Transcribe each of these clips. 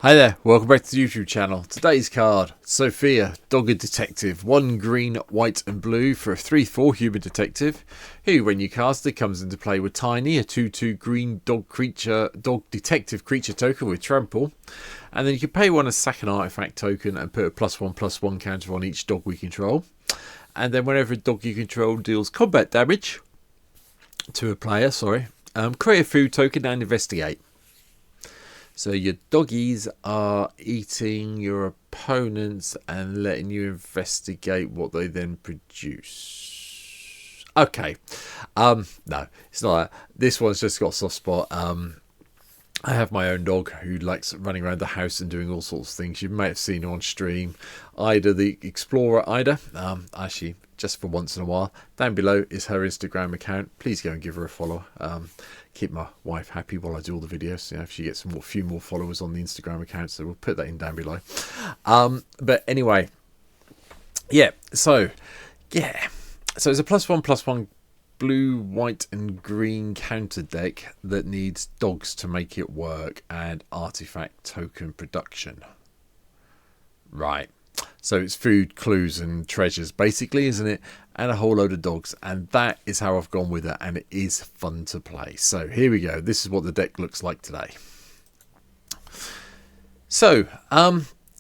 Hi there, welcome back to the YouTube channel. Today's card, Sophia, Dogged Detective. 1 green, white and blue for a 3/4 human detective, who when you cast it comes into play with Tiny, a 2/2 green dog detective creature token with trample. And then you can pay 1 as sack an artifact token and put a +1/+1 counter on each dog we control. And then whenever a dog you control deals combat damage to a player, create a food token and investigate. So your doggies are eating your opponents and letting you investigate what they then produce. Okay. No, it's not that. This one's just got a soft spot. I have my own dog who likes running around the house and doing all sorts of things. You may have seen her on stream. Ida, the Explorer Ida. Actually, just for once in a while. Down below is her Instagram account. Please go and give her a follow. Keep my wife happy while I do all the videos. You know, if she gets a few more followers on the Instagram account, so we'll put that in down below. But anyway, so it's a +1/+1 blue, white and green counter deck that needs dogs to make it work and artifact token production. Right. So it's food, clues and treasures basically, isn't it? And a whole load of dogs. And that is how I've gone with it. And it is fun to play. So here we go. This is what the deck looks like today. So,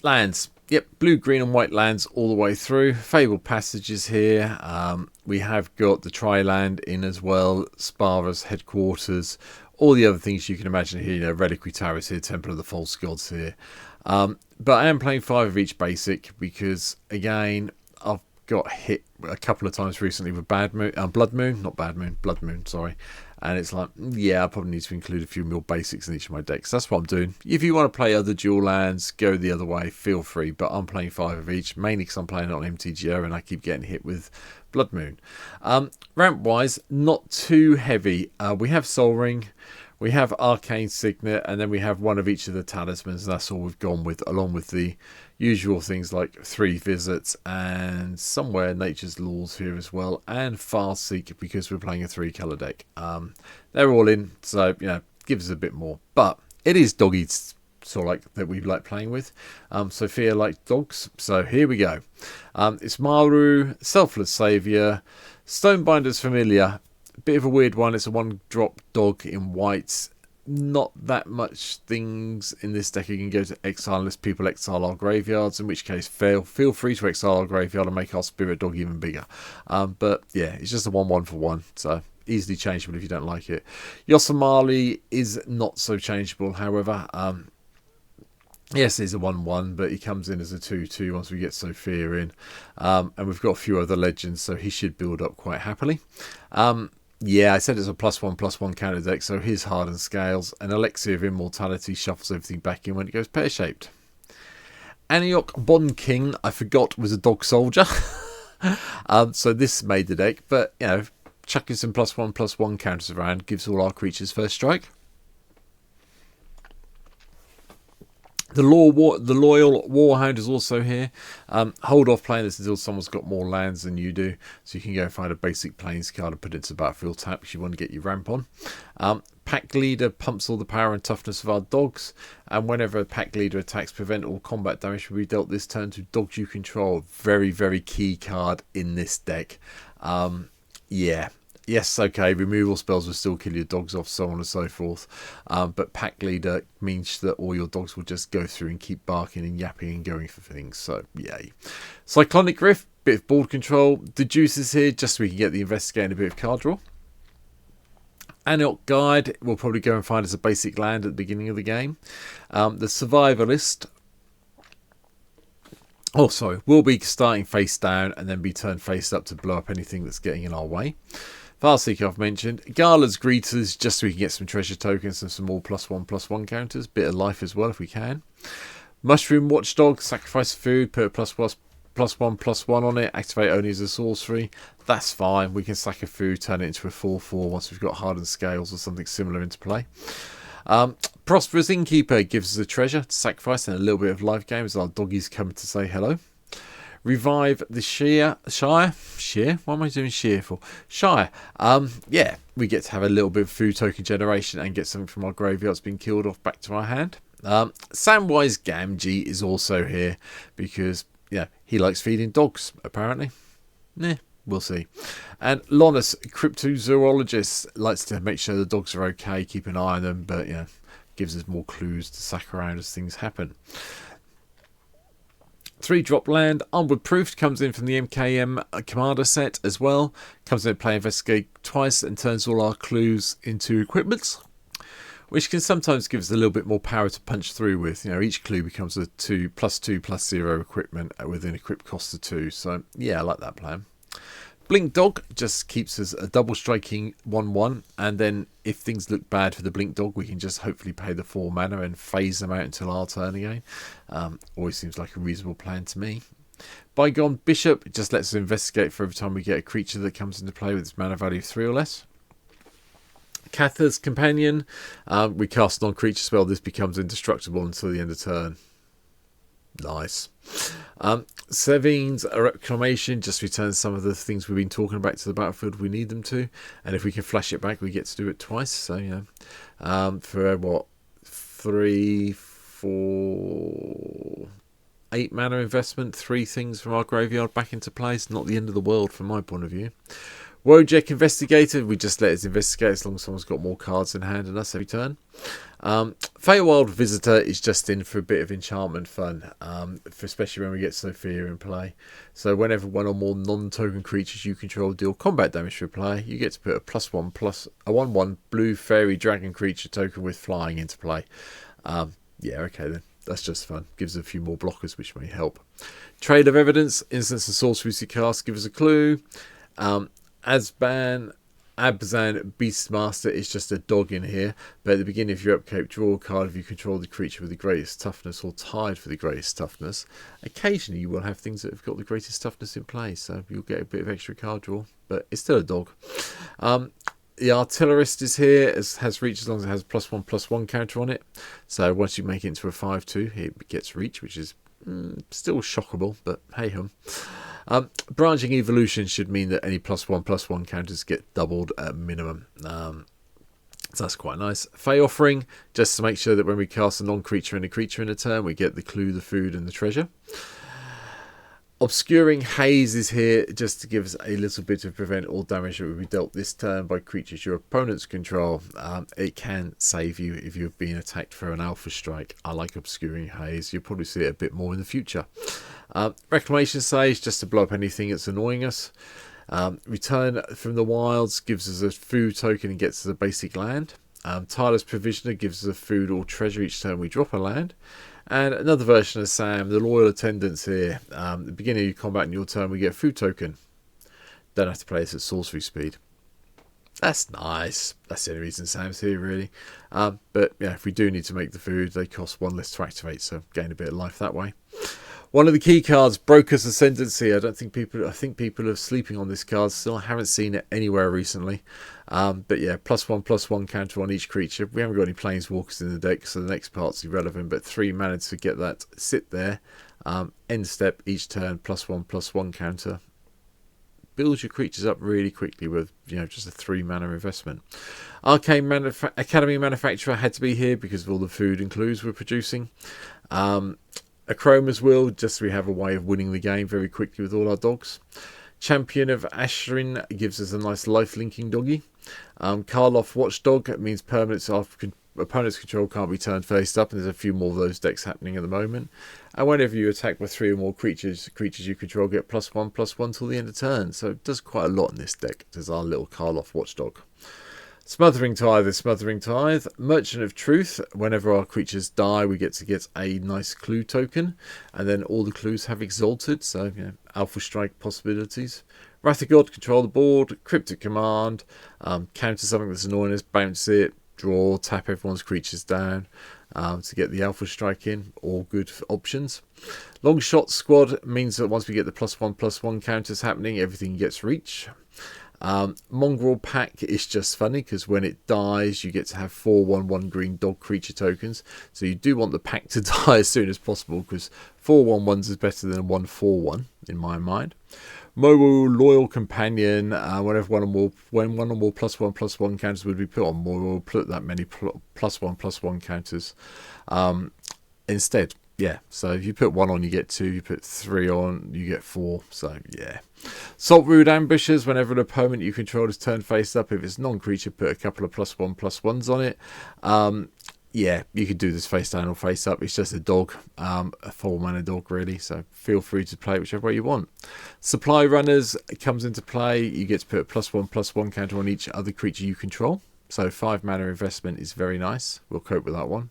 lands. Yep, blue, green and white lands all the way through. Fabled Passages here. We have got the Tri-Land in as well. Spara's headquarters. All the other things you can imagine here. You know, Reliquary Towers here. Temple of the False Gods here. But I am playing 5 of each basic because, again, I've got hit a couple of times recently with Blood Moon, sorry. And it's like, yeah, I probably need to include a few more basics in each of my decks. That's what I'm doing. If you want to play other dual lands, go the other way, feel free. But I'm playing 5 of each, mainly because I'm playing on MTGO and I keep getting hit with Blood Moon. Ramp-wise, not too heavy. We have Soul Ring. We have Arcane Signet, and then we have 1 of each of the talismans. That's all we've gone with, along with the usual things like 3 visits and somewhere Nature's Laws here as well, and Farseek because we're playing a 3-colour deck. They're all in, so you know, gives us a bit more. But it is doggies, sort of like that we like playing with. Sophia likes dogs, so here we go. It's Maru, Selfless Saviour, Stonebinder's Familiar. Bit of a weird one. It's a 1-drop dog in white. Not that much things in this deck. You can go to exile unless people exile our graveyards, in which case feel free to exile our graveyard and make our spirit dog even bigger. But yeah, it's just a 1/1 for 1, so easily changeable if you don't like it. Yosemite is not so changeable, however. Yes, it's a 1/1, but he comes in as a 2/2 once we get Sophia in. And we've got a few other legends, so he should build up quite happily. Yeah, I said it's a +1/+1 counter deck, so his Hardened Scales. An Elixir of Immortality shuffles everything back in when it goes pear-shaped. Aniok Bond King, I forgot, was a dog soldier. So this made the deck, but, you know, chucking some +1/+1 counters around gives all our creatures first strike. The Loyal Warhound is also here. Hold off playing this until someone's got more lands than you do. So you can go find a basic Plains card and put it into battlefield tap if you want to get your ramp on. Pack Leader pumps all the power and toughness of our dogs. And whenever a Pack Leader attacks, prevent all combat damage will be dealt this turn to dogs you control. Very, very key card in this deck. Yeah. Yes, okay, removal spells will still kill your dogs off, so on and so forth. But Pack Leader means that all your dogs will just go through and keep barking and yapping and going for things, so yay. Cyclonic Rift, bit of board control. Deduce is here just so we can get the Investigate and a bit of card draw. Aniok Guide, we'll probably go and find as a basic land at the beginning of the game. The Survivalist, we'll be starting face down and then be turned face up to blow up anything that's getting in our way. Farseek I've mentioned. Gala's Greeters, just so we can get some treasure tokens and some more +1/+1 counters. Bit of life as well if we can. Mushroom Watchdog, sacrifice food, put a +1/+1 on it. Activate only as a sorcery. That's fine. We can sack a food, turn it into a 4/4 once we've got Hardened Scales or something similar into play. Prosperous Innkeeper gives us a treasure to sacrifice and a little bit of life game as our doggies come to say hello. Revive the Shire. What am I doing Shire for? Shire. Yeah, we get to have a little bit of food token generation and get something from our graveyards being killed off back to our hand. Samwise Gamgee is also here because he likes feeding dogs apparently. We'll see. And Lonus, cryptozoologist, likes to make sure the dogs are okay, keep an eye on them, but gives us more clues to sack around as things happen. 3-drop land, Onward Proof comes in from the MKM commander set as well. Comes in play investigate twice and turns all our clues into equipments, which can sometimes give us a little bit more power to punch through with. Each clue becomes a 2+2+0 equipment with an equip cost of 2. So I like that plan. Blink Dog just keeps us a double striking 1/1, and then if things look bad for the Blink Dog, we can just hopefully pay the 4 mana and phase them out until our turn again. Always seems like a reasonable plan to me. Bygone Bishop just lets us investigate for every time we get a creature that comes into play with its mana value of 3 or less. Cather's Companion, we cast a non-creature spell, this becomes indestructible until the end of turn. Nice. Sevine's Reclamation just returns some of the things we've been talking about to the battlefield we need them to, and if we can flash it back we get to do it twice. So for what, 3, 4, 8 mana investment, 3 things from our graveyard back into place. Not the end of the world from my point of view. Wojek Investigator, we just let us investigate as long as someone's got more cards in hand than us every turn. Feywild Visitor is just in for a bit of enchantment fun, especially when we get Sophia in play. So whenever one or more non-token creatures you control deal combat damage for play, you get to put a +1/+1/1 blue fairy dragon creature token with flying into play. Okay then. That's just fun. Gives us a few more blockers which may help. Trade of Evidence, Instants and Sorceries you cast give us a clue. Abzan Beastmaster is just a dog in here, but at the beginning of your upkeep, draw a card if you control the creature with the greatest toughness or tied for the greatest toughness. Occasionally you will have things that have got the greatest toughness in play, so you'll get a bit of extra card draw, but it's still a dog. The Artillerist is here, has reach as long as it has +1/+1 counter on it, so once you make it into a 5/2 it gets reach, which is still shockable, but hey hum. Branching Evolution should mean that any +1/+1 counters get doubled at minimum. So that's quite nice. Fey Offering, just to make sure that when we cast a non-creature and a creature in a turn, we get the clue, the food, and the treasure. Obscuring Haze is here just to give us a little bit of prevent all damage that will be dealt this turn by creatures your opponents control. It can save you if you're being attacked for an alpha strike. I like Obscuring Haze. You'll probably see it a bit more in the future. Reclamation Sage, just to blow up anything that's annoying us. Return from the Wilds gives us a food token and gets us a basic land. Tireless Provisioner gives us a food or treasure each time we drop a land. And another version of Sam, the Loyal Attendants here. At the beginning of your combat in your turn, we get a food token. Don't have to play this at sorcery speed. That's nice. That's the only reason Sam's here, really. But if we do need to make the food, they cost 1 less to activate, so gain a bit of life that way. One of the key cards, Broker's Ascendancy. I think people are sleeping on this card still. I haven't seen it anywhere recently. But +1/+1 counter on each creature. We haven't got any Planeswalkers in the deck, so the next part's irrelevant. But 3 mana to get that sit there. End step each turn, +1/+1 counter. Build your creatures up really quickly with just a 3 mana investment. Arcane Academy Manufacturer had to be here because of all the food and clues we're producing. Achroma's Will, just so we have a way of winning the game very quickly with all our dogs. Champion of Ashrin gives us a nice life-linking doggy. Karloff Watchdog means permanents after opponent's control can't be turned face up, and there's a few more of those decks happening at the moment. And whenever you attack with 3 or more creatures you control get +1/+1 till the end of turn. So it does quite a lot in this deck. There's our little Karloff Watchdog. Smothering Tithe is Smothering Tithe. Merchant of Truth, whenever our creatures die, we get a nice clue token. And then all the clues have Exalted, so Alpha Strike possibilities. Wrath of God, control the board. Cryptic Command, counter something that's annoying us, bounce it, draw, tap everyone's creatures down to get the Alpha Strike in. All good options. Long Shot Squad means that once we get the +1/+1 counters happening, everything gets reach. Mongrel Pack is just funny because when it dies you get to have 4 1/1 green dog creature tokens, so you do want the pack to die as soon as possible because 4 1/1s is better than 1 4/1 in my mind. Mobile Loyal Companion. Whenever when one or more +1/+1 counters would be put on, we'll put that many +1/+1 counters instead. Yeah, so if you put 1 on, you get 2. You put 3 on, you get 4. So yeah. Salt Root Ambushers. Whenever an opponent you control is turned face up, if it's non-creature, put a couple of +1/+1s on it. Yeah, you could do this face down or face up. It's just a dog, a 4-mana dog really, so feel free to play whichever way you want. Supply Runners comes into play. You get to put a +1/+1 counter on each other creature you control. So 5 mana investment is very nice. We'll cope with that one.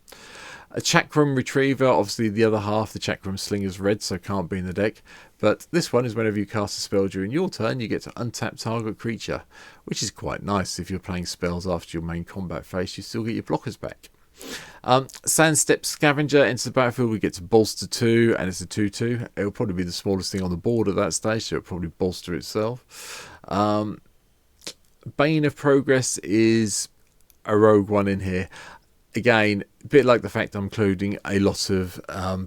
A Chakram Retriever, obviously the other half, the Chakram Slinger's red, so can't be in the deck. But this one is whenever you cast a spell during your turn, you get to untap target creature, which is quite nice. If you're playing spells after your main combat phase, you still get your blockers back. Sandstep Scavenger enters the battlefield. We get to bolster 2, and it's a 2/2. It'll probably be the smallest thing on the board at that stage, so it'll probably bolster itself. Bane of Progress is a rogue one in here. Again, a bit like the fact I'm including a lot of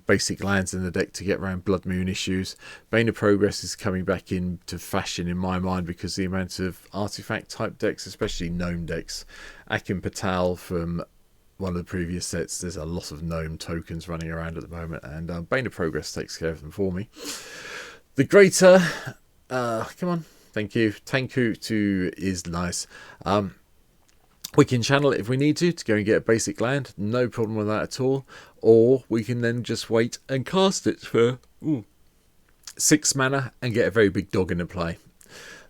basic lands in the deck to get around Blood Moon issues. Bane of Progress is coming back into fashion in my mind because the amount of artifact type decks, especially gnome decks. Akim Patel from one of the previous sets, there's a lot of gnome tokens running around at the moment, and Bane of Progress takes care of them for me. The Greater, come on, thank you. Tanku 2 is nice. We can channel it if we need to go and get a basic land, no problem with that at all. Or we can then just wait and cast it for 6 mana and get a very big dog into play.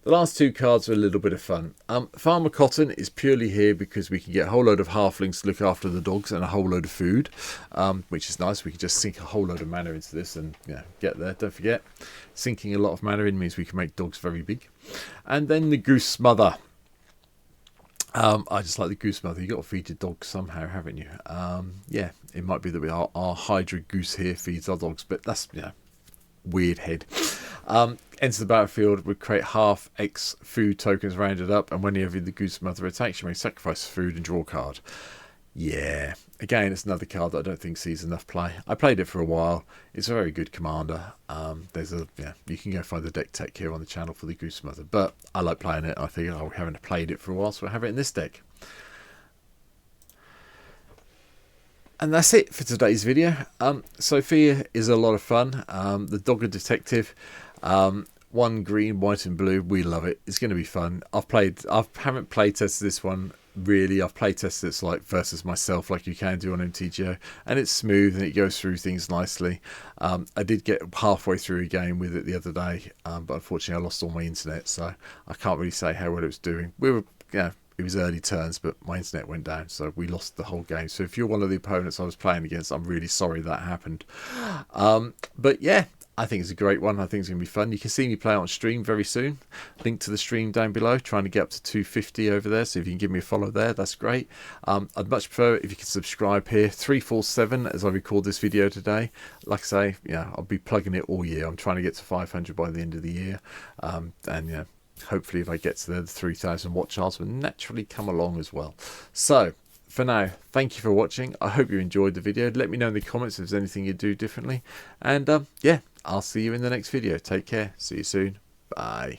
The last 2 cards are a little bit of fun. Farmer Cotton is purely here because we can get a whole load of halflings to look after the dogs and a whole load of food, which is nice. We can just sink a whole load of mana into this and get there. Don't forget, sinking a lot of mana in means we can make dogs very big. And then the Goose Mother. I just like the Goose Mother. You've got to feed your dogs somehow, haven't you? Yeah, it might be that our Hydra Goose here feeds our dogs, but that's, weird head. Enter the battlefield, we create half X food tokens rounded up, and whenever the Goose Mother attacks, you may sacrifice food and draw a card. Yeah, again, it's another card that I don't think sees enough play. I played it for a while. It's a very good commander. You can go find the deck tech here on the channel for the Goose Mother, but I like playing it. I figured we haven't played it for a while, so we'll have it in this deck. And that's it for today's video. Sophia is a lot of fun. The Dogger Detective, 1 green, white and blue. We love it. It's going to be fun. I haven't play tested this one really. I've play tested it like versus myself, like you can do on MTGO, and it's smooth and it goes through things nicely. I did get halfway through a game with it the other day, but unfortunately I lost all my internet, so I can't really say how well it was doing. It was early turns, but my internet went down, so we lost the whole game. So if you're one of the opponents I was playing against, I'm really sorry that happened. But yeah, I think it's a great one. I think it's going to be fun. You can see me play on stream very soon. Link to the stream down below. Trying to get up to 250 over there, so if you can give me a follow there, that's great. I'd much prefer if you could subscribe here. 347 as I record this video today. Like I say, I'll be plugging it all year. I'm trying to get to 500 by the end of the year, and hopefully if I get to the 3,000 watch hours will naturally come along as well. So for now, thank you for watching. I hope you enjoyed the video. Let me know in the comments if there's anything you do differently, and yeah, I'll see you in the next video. Take care. See you soon. Bye.